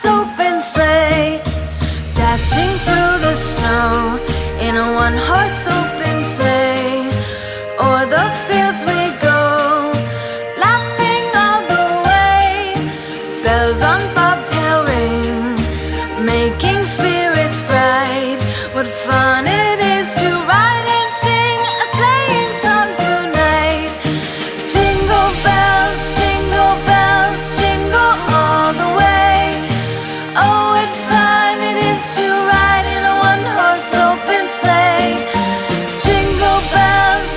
one-horse open sleigh, dashing through the snow in a one-horse open sleigh. O'er the fields we go, laughing all the way. Bells on bobtail ring, making spirits bright. What fun it is to ride and sing a sleighing song tonight. Jingle bells, jingle all the way. Oh, what fun it is to ride in a one-horse open sleigh. Jingle bells,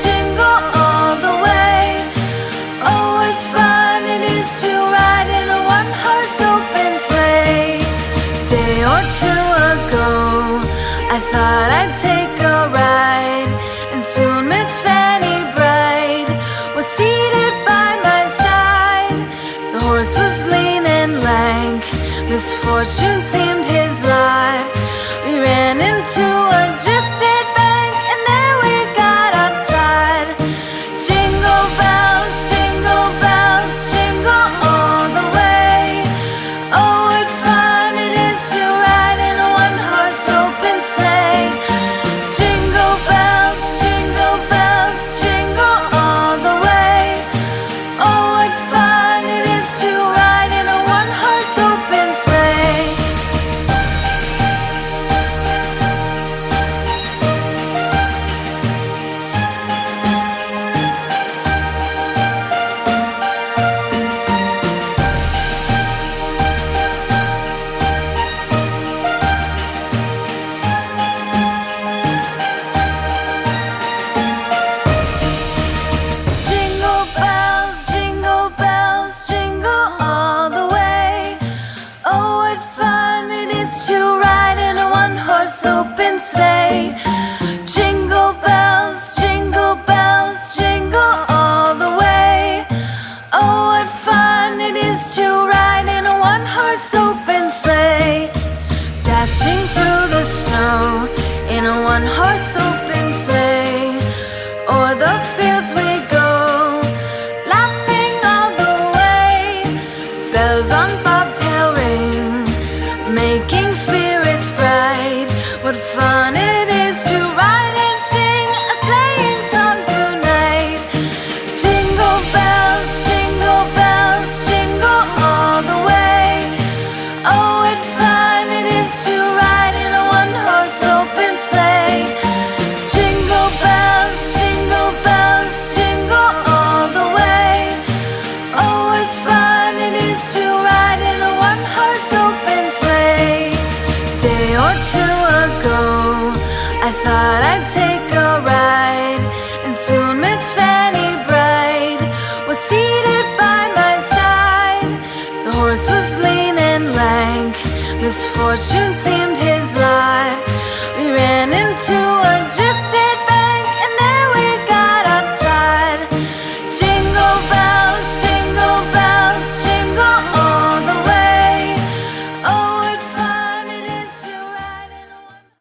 jingle all the way. Oh, what fun it is to ride in a one-horse open sleigh. Day or two ago, I thought I'd take a ride, and soon Miss Fanny Bright was seated by my side. The horse was lean and lank, misfortune seemed his lot. We ran into a drifted bank, and there we got upside. Jingle bells, jingle all the way. Oh, what fun it is to ride in a one-horse open sleigh. Jingle bells, jingle all the way. Oh, what fun it is to ride in a one-horse open sleigh. Jingle bells, jingle all the way. Oh, what fun it is to ride in a one-horse open sleigh. Jingle bells, jingle all the way. Oh, what fun it is to ride in a one-horse open sleigh, dashing through the snow in a one-horse open sleigh. O'er the fields we go, laughing all the way. Bells on bobtail ring, making spirits bright. What fun it is to ride and sing a sleighing song tonight. Jingle bells, jingle all the way. Oh, what fun it is to ride in a one-horse open sleigh. Jingle bells, jingle all the way. Oh, what fun it is to ride in a one-horse open sleigh. Day or two ago, I thought I'd take a ride, and soon Miss Fanny Bright was seated by my side. The horse was lean and lank, misfortune seemed his lot. We ran into a